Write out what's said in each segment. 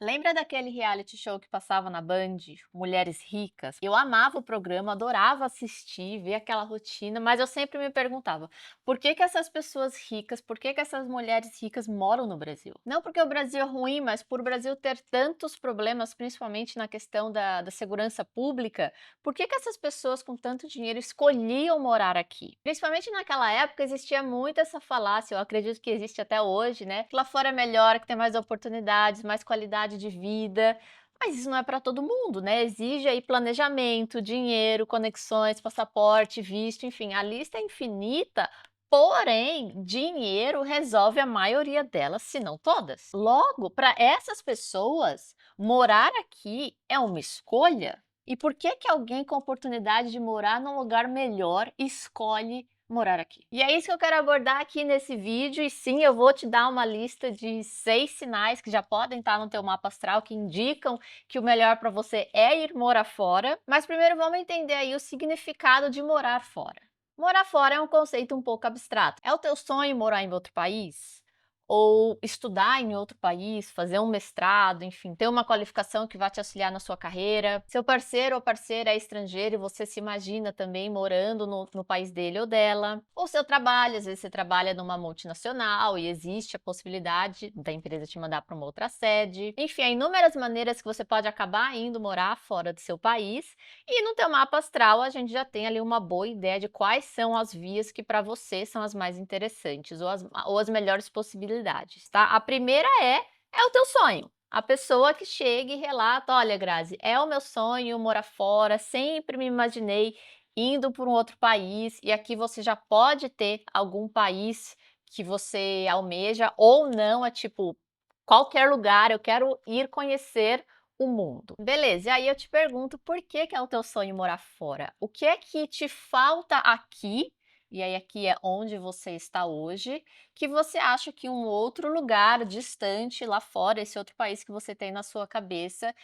Lembra daquele reality show que passava na Band, Mulheres Ricas? Eu amava o programa, adorava assistir, ver aquela rotina, mas eu sempre me perguntava: por que que essas pessoas ricas, por que que essas mulheres ricas moram no Brasil? Não porque o Brasil é ruim, mas por o Brasil ter tantos problemas, principalmente na questão da segurança pública, por que que essas pessoas com tanto dinheiro escolhiam morar aqui? Principalmente naquela época existia muito essa falácia, eu acredito que existe até hoje, né? Que lá fora é melhor, que tem mais oportunidades, mais qualidade de vida. Mas isso não é para todo mundo, né? Exige aí planejamento, dinheiro, conexões, passaporte, visto, enfim, a lista é infinita. Porém, dinheiro resolve a maioria delas, se não todas. Logo, para essas pessoas, morar aqui é uma escolha. E por que que alguém com oportunidade de morar num lugar melhor escolhe morar aqui? E é isso que eu quero abordar aqui nesse vídeo, e sim, eu vou te dar uma lista de 6 sinais que já podem estar no teu mapa astral, que indicam que o melhor para você é ir morar fora. Mas primeiro vamos entender aí o significado de morar fora. Morar fora é um conceito um pouco abstrato. É o teu sonho morar em outro país? Ou estudar em outro país, fazer um mestrado, enfim, ter uma qualificação que vai te auxiliar na sua carreira. Seu parceiro ou parceira é estrangeiro e você se imagina também morando no país dele ou dela. Ou seu trabalho, às vezes você trabalha numa multinacional e existe a possibilidade da empresa te mandar para uma outra sede. Enfim, há inúmeras maneiras que você pode acabar indo morar fora do seu país. E no teu mapa astral a gente já tem ali uma boa ideia de quais são as vias que para você são as mais interessantes ou as melhores possibilidades, tá? A primeira é o teu sonho. A pessoa que chega e relata: olha, Grazi, é o meu sonho morar fora, sempre me imaginei indo para um outro país, e aqui você já pode ter algum país que você almeja ou não, é tipo qualquer lugar, eu quero ir conhecer o mundo. Beleza, e aí eu te pergunto, por que que é o teu sonho morar fora? O que é que te falta aqui, e aí aqui é onde você está hoje, que você acha que um outro lugar distante lá fora, esse outro país que você tem na sua cabeça,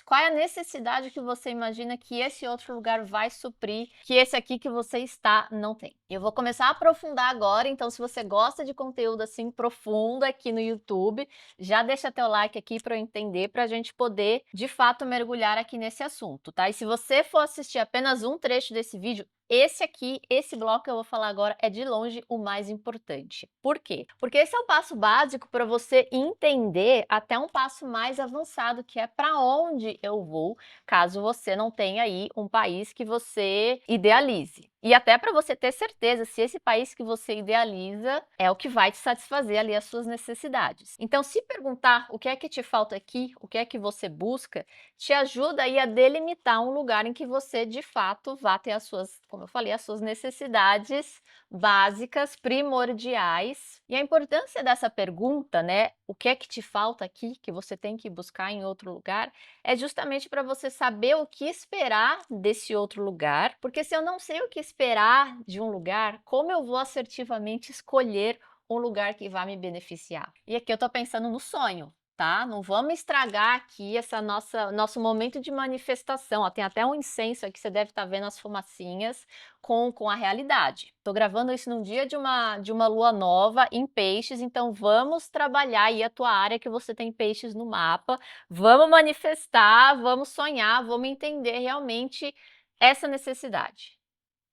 qual é a necessidade que você imagina que esse outro lugar vai suprir, que esse aqui que você está não tem? Eu vou começar a aprofundar agora, então se você gosta de conteúdo assim profundo aqui no YouTube, já deixa teu like aqui para eu entender, para a gente poder, de fato, mergulhar aqui nesse assunto, tá? E se você for assistir apenas um trecho desse vídeo, esse aqui, esse bloco que eu vou falar agora é de longe o mais importante. Por quê? Porque esse é o passo básico para você entender até um passo mais avançado, que é para onde eu vou, caso você não tenha aí um país que você idealize. E até para você ter certeza se esse país que você idealiza é o que vai te satisfazer ali as suas necessidades. Então, se perguntar o que é que te falta aqui, o que é que você busca, te ajuda aí a delimitar um lugar em que você, de fato, vá ter as suas, como eu falei, as suas necessidades básicas, primordiais. E a importância dessa pergunta, né, o que é que te falta aqui, que você tem que buscar em outro lugar, é justamente para você saber o que esperar desse outro lugar, porque se eu não sei o que esperar de um lugar, como eu vou assertivamente escolher um lugar que vai me beneficiar? E aqui eu estou pensando no sonho, tá? Não vamos estragar aqui essa nosso momento de manifestação. Ó, tem até um incenso aqui, você deve estar vendo as fumacinhas com a realidade. Estou gravando isso num dia de uma lua nova em peixes, então vamos trabalhar aí a tua área que você tem peixes no mapa. Vamos manifestar, vamos sonhar, vamos entender realmente essa necessidade.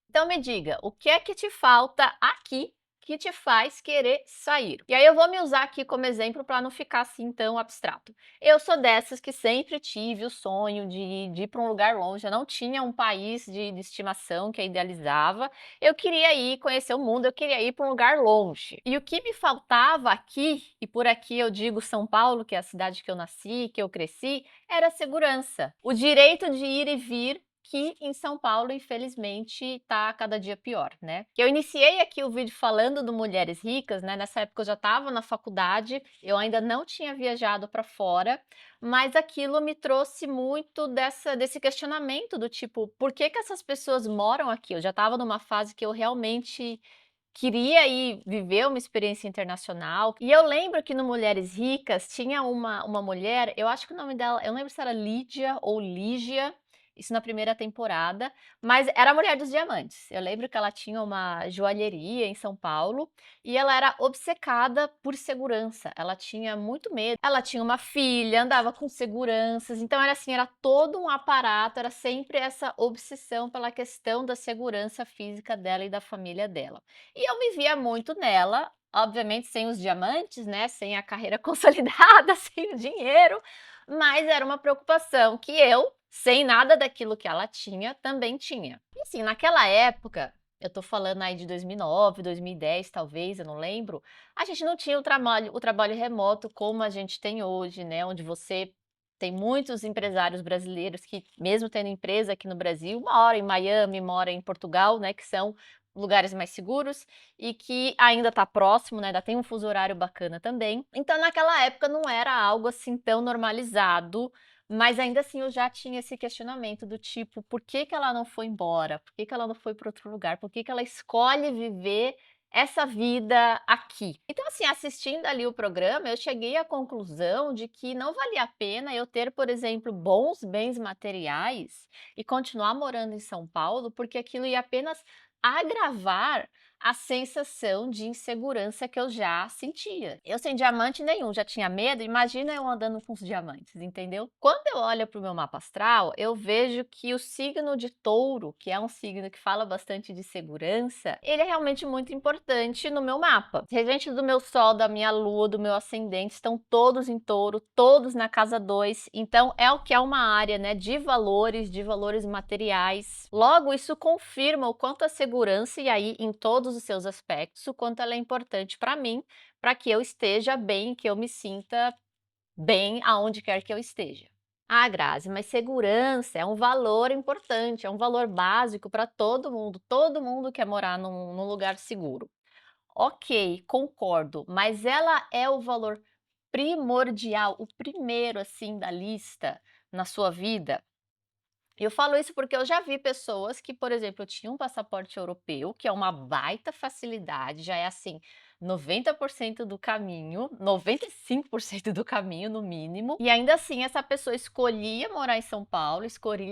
Então me diga, o que é que te falta aqui que te faz querer sair? E aí eu vou me usar aqui como exemplo para não ficar assim tão abstrato. Eu sou dessas que sempre tive o sonho de ir para um lugar longe, eu não tinha um país de estimação que eu idealizava, eu queria ir conhecer o mundo, eu queria ir para um lugar longe. E o que me faltava aqui, e por aqui eu digo São Paulo, que é a cidade que eu nasci, que eu cresci, era segurança. O direito de ir e vir que em São Paulo, infelizmente, está cada dia pior, né? Eu iniciei aqui o vídeo falando do Mulheres Ricas, né? Nessa época eu já estava na faculdade, eu ainda não tinha viajado para fora, mas aquilo me trouxe muito desse questionamento do tipo, por que que essas pessoas moram aqui? Eu já estava numa fase que eu realmente queria ir viver uma experiência internacional. E eu lembro que no Mulheres Ricas tinha uma mulher, eu acho que o nome dela, eu não lembro se era Lídia ou Lígia, isso na primeira temporada, mas era a Mulher dos Diamantes. Eu lembro que ela tinha uma joalheria em São Paulo e ela era obcecada por segurança. Ela tinha muito medo. Ela tinha uma filha, andava com seguranças, então era assim, era todo um aparato, era sempre essa obsessão pela questão da segurança física dela e da família dela. E eu me via muito nela, obviamente sem os diamantes, né, sem a carreira consolidada, sem o dinheiro, mas era uma preocupação que eu, sem nada daquilo que ela tinha, também tinha. E assim, naquela época, eu tô falando aí de 2009, 2010 talvez, eu não lembro, a gente não tinha o trabalho remoto como a gente tem hoje, né, onde você tem muitos empresários brasileiros que, mesmo tendo empresa aqui no Brasil, mora em Miami, mora em Portugal, né, que são lugares mais seguros e que ainda está próximo, né, ainda tem um fuso horário bacana também. Então, naquela época não era algo assim tão normalizado, mas ainda assim eu já tinha esse questionamento do tipo, por que que ela não foi embora? Por que que ela não foi para outro lugar? Por que que ela escolhe viver essa vida aqui? Então, assim, assistindo ali o programa, eu cheguei à conclusão de que não valia a pena eu ter, por exemplo, bons bens materiais e continuar morando em São Paulo, porque aquilo ia apenas agravar a sensação de insegurança que eu já sentia. Eu sem diamante nenhum, já tinha medo, imagina eu andando com os diamantes, entendeu? Quando eu olho para o meu mapa astral, eu vejo que o signo de Touro, que é um signo que fala bastante de segurança, ele é realmente muito importante no meu mapa. Os regentes do meu sol, da minha lua, do meu ascendente estão todos em Touro, todos na casa 2. Então é o que é uma área, né, de valores materiais. Logo, isso confirma o quanto a segurança, e aí em todos os seus aspectos, o quanto ela é importante para mim, para que eu esteja bem, que eu me sinta bem aonde quer que eu esteja. Ah, Grazi, mas segurança é um valor importante, é um valor básico para todo mundo quer morar num lugar seguro. Ok, concordo, mas ela é o valor primordial, o primeiro assim da lista na sua vida? Eu falo isso porque eu já vi pessoas que, por exemplo, tinham um passaporte europeu, que é uma baita facilidade, já é assim, 90% do caminho, 95% do caminho no mínimo, e ainda assim essa pessoa escolhia morar em São Paulo,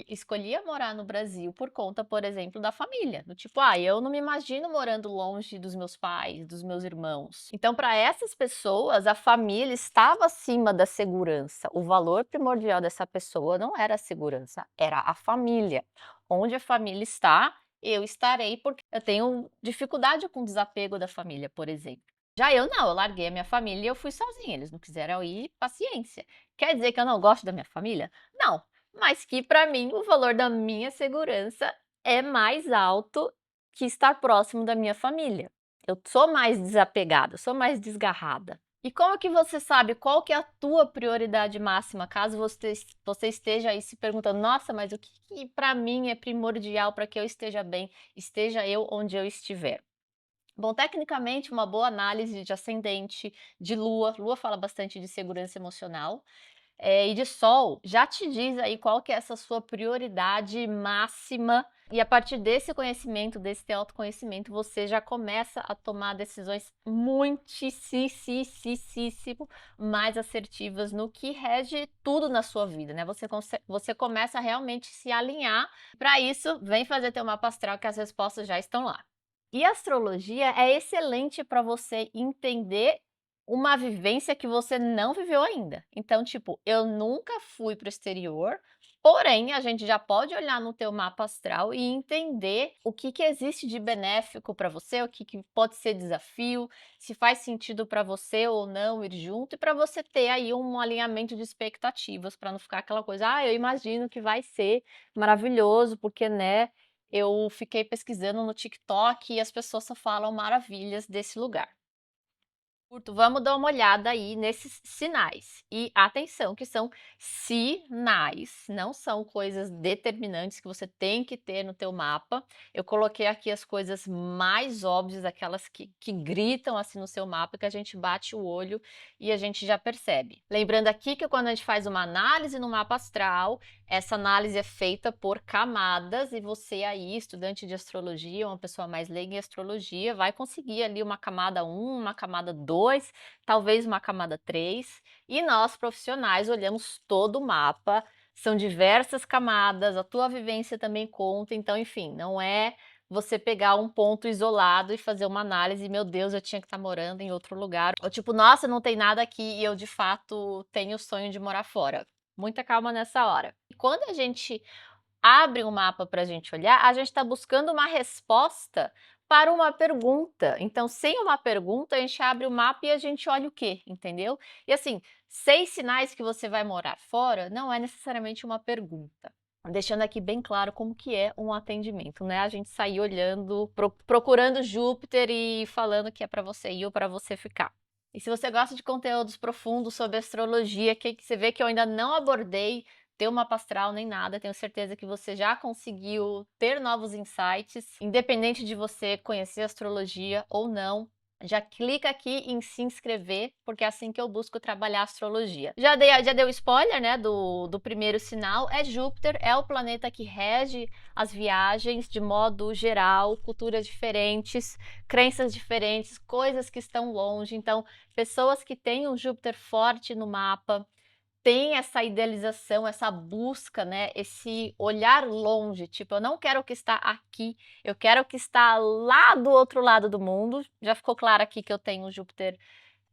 escolhia morar no Brasil por conta, por exemplo, da família. Do tipo, eu não me imagino morando longe dos meus pais, dos meus irmãos. Então, para essas pessoas, a família estava acima da segurança. O valor primordial dessa pessoa não era a segurança, era a família. Onde a família está, eu estarei, porque eu tenho dificuldade com o desapego da família, por exemplo. Já eu não, eu larguei a minha família e eu fui sozinha. Eles não quiseram ir, paciência. Quer dizer que eu não gosto da minha família? Não, mas que para mim o valor da minha segurança é mais alto que estar próximo da minha família. Eu sou mais desapegada, sou mais desgarrada. E como que você sabe qual que é a tua prioridade máxima, caso você esteja aí se perguntando, nossa, mas o que para mim é primordial para que eu esteja bem, esteja eu onde eu estiver? Bom, tecnicamente, uma boa análise de ascendente, de lua, lua fala bastante de segurança emocional, e de sol, já te diz aí qual que é essa sua prioridade máxima, e a partir desse conhecimento, desse teu autoconhecimento, você já começa a tomar decisões muitíssimo mais assertivas no que rege tudo na sua vida, né? Você começa a realmente se alinhar. Para isso, vem fazer teu mapa astral que as respostas já estão lá. E a astrologia é excelente para você entender uma vivência que você não viveu ainda. Então, tipo, eu nunca fui para o exterior, porém a gente já pode olhar no teu mapa astral e entender o que que existe de benéfico para você, o que que pode ser desafio, se faz sentido para você ou não ir junto, e para você ter aí um alinhamento de expectativas, para não ficar aquela coisa, eu imagino que vai ser maravilhoso, porque, né, eu fiquei pesquisando no TikTok e as pessoas só falam maravilhas desse lugar. Vamos dar uma olhada aí nesses sinais. E atenção, que são sinais, não são coisas determinantes que você tem que ter no teu mapa. Eu coloquei aqui as coisas mais óbvias, aquelas que gritam assim no seu mapa, que a gente bate o olho e a gente já percebe. Lembrando aqui que quando a gente faz uma análise no mapa astral, essa análise é feita por camadas e você aí, estudante de astrologia, uma pessoa mais leiga em astrologia, vai conseguir ali uma camada 1, uma camada 2, talvez uma camada 3. E nós, profissionais, olhamos todo o mapa são diversas camadas, a tua vivência também conta, então, enfim, não é você pegar um ponto isolado e fazer uma análise, meu Deus, eu tinha que estar morando em outro lugar, ou tipo, nossa, não tem nada aqui e eu de fato tenho o sonho de morar fora. Muita calma nessa hora. E quando a gente abre um mapa para a gente olhar, a gente está buscando uma resposta para uma pergunta. Então, sem uma pergunta, a gente abre o mapa e a gente olha o quê, entendeu? E assim, 6 sinais que você vai morar fora não é necessariamente uma pergunta. Deixando aqui bem claro como que é um atendimento, né? A gente sair olhando, procurando Júpiter e falando que é para você ir ou para você ficar. E se você gosta de conteúdos profundos sobre astrologia, que você vê que eu ainda não abordei, ter uma mapa astral nem nada, tenho certeza que você já conseguiu ter novos insights, independente de você conhecer astrologia ou não. Já clica aqui em se inscrever, porque é assim que eu busco trabalhar astrologia. Já deu spoiler, né, do primeiro sinal, é Júpiter, é o planeta que rege as viagens de modo geral, culturas diferentes, crenças diferentes, coisas que estão longe. Então, pessoas que têm um Júpiter forte no mapa, tem essa idealização, essa busca, né, esse olhar longe, tipo, eu não quero o que está aqui, eu quero o que está lá do outro lado do mundo. Já ficou claro aqui que eu tenho Júpiter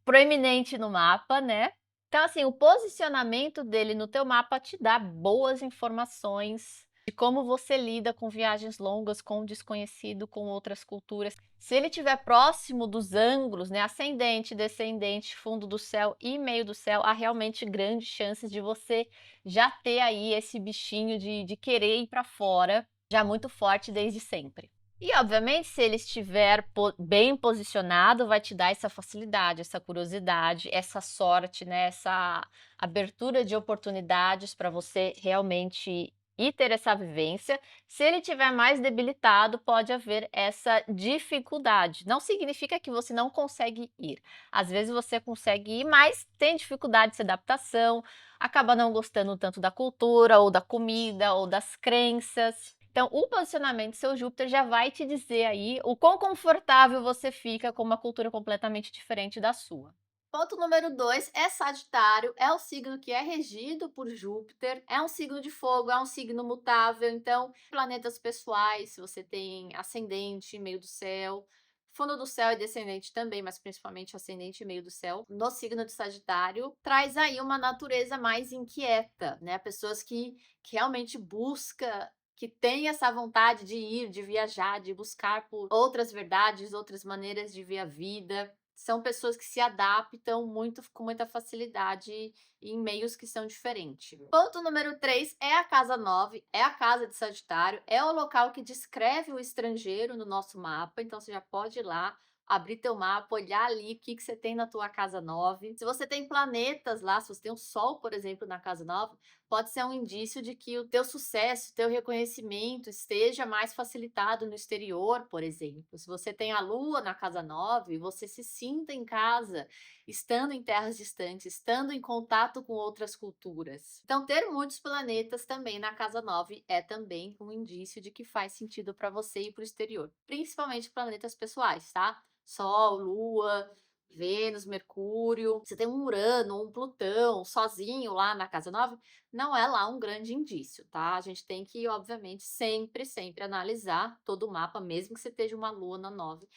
proeminente no mapa, né? Então, assim, o posicionamento dele no teu mapa te dá boas informações de como você lida com viagens longas, com o desconhecido, com outras culturas. Se ele estiver próximo dos ângulos, né, ascendente, descendente, fundo do céu e meio do céu, há realmente grandes chances de você já ter aí esse bichinho de querer ir para fora, já muito forte desde sempre. E, obviamente, se ele estiver bem posicionado, vai te dar essa facilidade, essa curiosidade, essa sorte, né? Essa abertura de oportunidades para você realmente ir ter essa vivência. Se ele estiver mais debilitado, pode haver essa dificuldade. Não significa que você não consegue ir. Às vezes você consegue ir, mas tem dificuldade de adaptação, acaba não gostando tanto da cultura, ou da comida, ou das crenças. Então, o posicionamento do seu Júpiter já vai te dizer aí o quão confortável você fica com uma cultura completamente diferente da sua. Ponto número 2 é Sagitário, é o signo que é regido por Júpiter, é um signo de fogo, é um signo mutável, então planetas pessoais, se você tem ascendente, meio do céu, fundo do céu e descendente também, mas principalmente ascendente e meio do céu, no signo de Sagitário, traz aí uma natureza mais inquieta, né? Pessoas que realmente busca, que tem essa vontade de ir, de viajar, de buscar por outras verdades, outras maneiras de ver a vida. São pessoas que se adaptam muito com muita facilidade em meios que são diferentes. Ponto número 3 é a casa 9, é a casa de Sagitário, é o local que descreve o estrangeiro no nosso mapa, então você já pode ir lá, abrir teu mapa, olhar ali o que você tem na tua casa 9. Se você tem planetas lá, se você tem o Sol, por exemplo, na casa 9, pode ser um indício de que o teu sucesso, o teu reconhecimento esteja mais facilitado no exterior, por exemplo. Se você tem a Lua na casa 9, você se sinta em casa, estando em terras distantes, estando em contato com outras culturas. Então, ter muitos planetas também na casa 9 é também um indício de que faz sentido para você ir para o exterior, principalmente planetas pessoais, tá? Sol, Lua, Vênus, Mercúrio. Você tem um Urano, um Plutão sozinho lá na casa 9, não é lá um grande indício, tá? A gente tem que, obviamente, sempre analisar todo o mapa, mesmo que você esteja uma lua na 9.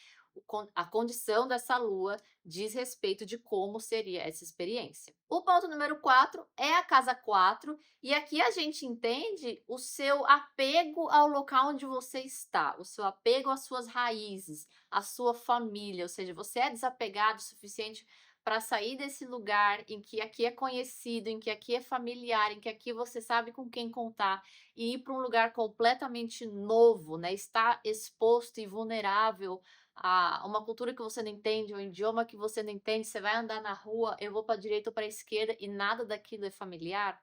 A condição dessa lua diz respeito de como seria essa experiência. O ponto número 4 é a casa 4, e aqui a gente entende o seu apego ao local onde você está, o seu apego às suas raízes, à sua família, ou seja, você é desapegado o suficiente para sair desse lugar em que aqui é conhecido, em que aqui é familiar, em que aqui você sabe com quem contar, e ir para um lugar completamente novo, né? Estar exposto e vulnerável a uma cultura que você não entende, um idioma que você não entende, você vai andar na rua, eu vou para a direita ou para a esquerda e nada daquilo é familiar.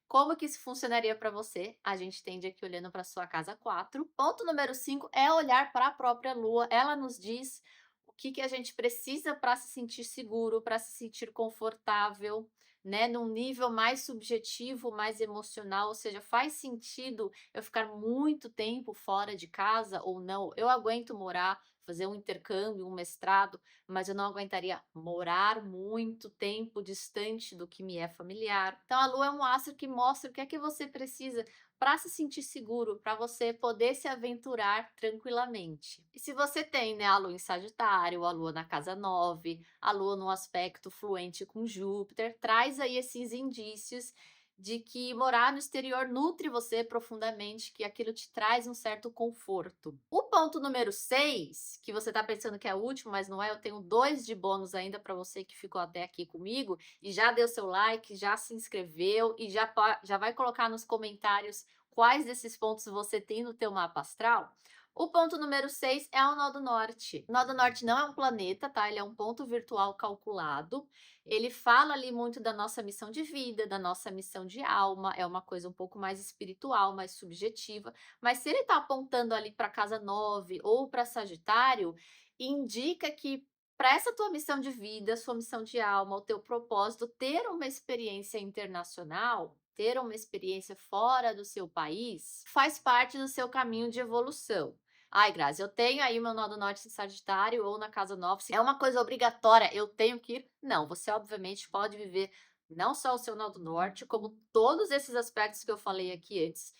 Como que isso funcionaria para você? A gente tende aqui olhando para sua casa 4. Ponto número 5 é olhar para a própria lua. Ela nos diz o que a gente precisa para se sentir seguro, para se sentir confortável, né? Num nível mais subjetivo, mais emocional. Ou seja, faz sentido eu ficar muito tempo fora de casa ou não? Eu aguento morar fazer um intercâmbio, um mestrado, mas eu não aguentaria morar muito tempo distante do que me é familiar. Então a Lua é um astro que mostra o que é que você precisa para se sentir seguro, para você poder se aventurar tranquilamente. E se você tem, né, a Lua em Sagitário, a Lua na casa 9, a Lua num aspecto fluente com Júpiter, traz aí esses indícios de que morar no exterior nutre você profundamente, que aquilo te traz um certo conforto. O ponto número 6, que você está pensando que é o último, mas não é, eu tenho 2 de bônus ainda para você que ficou até aqui comigo e já deu seu like, já se inscreveu e já vai colocar nos comentários quais desses pontos você tem no teu mapa astral. O ponto número 6 é o nó do norte. O nó do norte não é um planeta, tá? Ele é um ponto virtual calculado. Ele fala ali muito da nossa missão de vida, da nossa missão de alma, é uma coisa um pouco mais espiritual, mais subjetiva, mas se ele está apontando ali para casa 9 ou para Sagitário, indica que para essa tua missão de vida, sua missão de alma, o teu propósito, ter uma experiência internacional, ter uma experiência fora do seu país, faz parte do seu caminho de evolução. Ai, Grazi, eu tenho aí meu nó do norte em Sagitário ou na casa 9. Se é uma coisa obrigatória, eu tenho que ir? Não, você obviamente pode viver não só o seu nó do norte, como todos esses aspectos que eu falei aqui antes,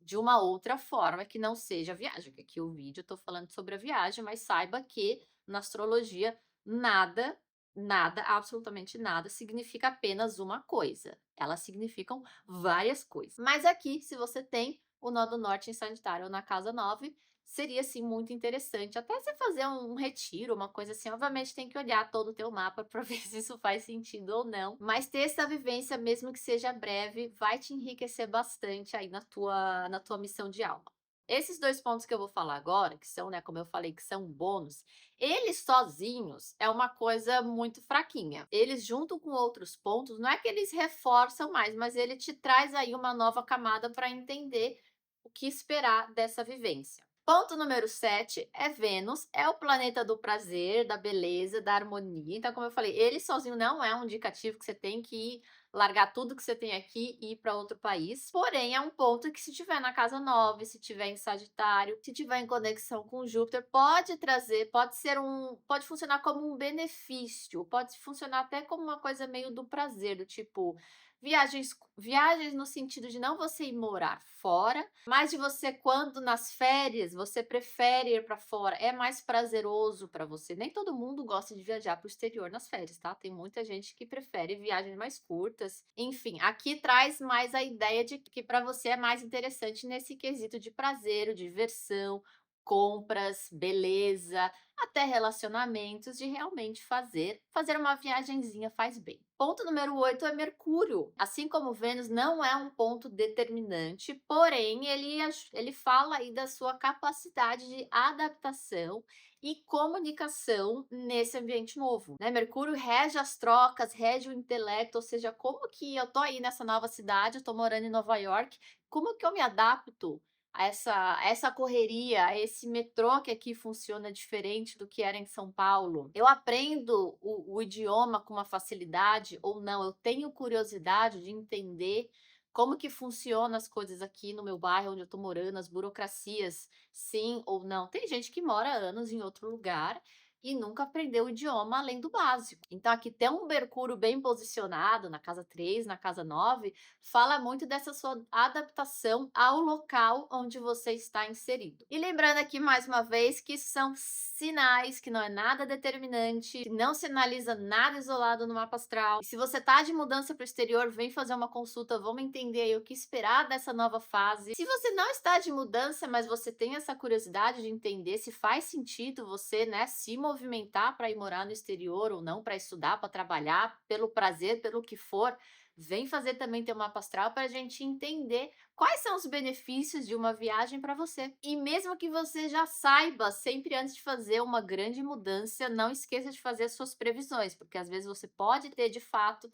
de uma outra forma que não seja a viagem. Que aqui o vídeo eu tô falando sobre a viagem, mas saiba que na astrologia nada, nada, absolutamente nada significa apenas uma coisa. Elas significam várias coisas. Mas aqui, se você tem o nó do norte em Sagitário ou na casa 9, seria, assim, muito interessante até você fazer um retiro, uma coisa assim, obviamente tem que olhar todo o teu mapa para ver se isso faz sentido ou não, mas ter essa vivência, mesmo que seja breve, vai te enriquecer bastante aí na tua missão de alma. Esses 2 pontos que eu vou falar agora, que são, né, como eu falei, que são bônus, eles sozinhos é uma coisa muito fraquinha. Eles junto com outros pontos, não é que eles reforçam mais, mas ele te traz aí uma nova camada para entender o que esperar dessa vivência. Ponto número 7 é Vênus, é o planeta do prazer, da beleza, da harmonia. Então, como eu falei, ele sozinho não é um indicativo que você tem que ir largar tudo que você tem aqui e ir para outro país. Porém, é um ponto que se tiver na casa 9, se tiver em Sagitário, se tiver em conexão com Júpiter, pode trazer, pode funcionar como um benefício, pode funcionar até como uma coisa meio do prazer, do tipo, viagens no sentido de não você ir morar fora, mas de você quando nas férias você prefere ir para fora, é mais prazeroso para você. Nem todo mundo gosta de viajar para o exterior nas férias, tá? Tem muita gente que prefere viagens mais curtas. Enfim, aqui traz mais a ideia de que para você é mais interessante nesse quesito de prazer, diversão, compras, beleza, até relacionamentos, de realmente fazer uma viagenzinha faz bem. Ponto número 8 é Mercúrio. Assim como Vênus não é um ponto determinante, porém ele fala aí da sua capacidade de adaptação e comunicação nesse ambiente novo, né? Mercúrio rege as trocas, rege o intelecto, ou seja, como que eu tô aí nessa nova cidade, eu tô morando em Nova York, como que eu me adapto a essa correria, a esse metrô que aqui funciona diferente do que era em São Paulo. Eu aprendo o idioma com uma facilidade ou não? Eu tenho curiosidade de entender como que funcionam as coisas aqui no meu bairro onde eu estou morando, as burocracias, sim ou não? Tem gente que mora anos em outro lugar e nunca aprendeu o idioma além do básico. Então aqui ter um Mercúrio bem posicionado na casa 3, na casa 9, fala muito dessa sua adaptação ao local onde você está inserido. E lembrando aqui mais uma vez que são sinais, que não é nada determinante, que não sinaliza nada isolado no mapa astral. E se você tá de mudança para o exterior, vem fazer uma consulta, vamos entender aí o que esperar dessa nova fase. Se você não está de mudança, mas você tem essa curiosidade de entender se faz sentido você, né, se movimentar para ir morar no exterior ou não, para estudar, para trabalhar, pelo prazer, pelo que for, vem fazer também teu mapa astral para a gente entender quais são os benefícios de uma viagem para você. E mesmo que você já saiba, sempre antes de fazer uma grande mudança, não esqueça de fazer as suas previsões, porque às vezes você pode ter de fato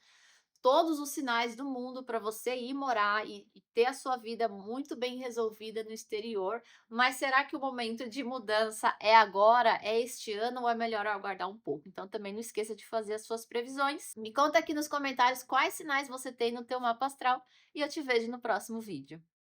todos os sinais do mundo para você ir morar e ter a sua vida muito bem resolvida no exterior, mas será que o momento de mudança é agora, é este ano ou é melhor aguardar um pouco? Então também não esqueça de fazer as suas previsões. Me conta aqui nos comentários quais sinais você tem no teu mapa astral e eu te vejo no próximo vídeo.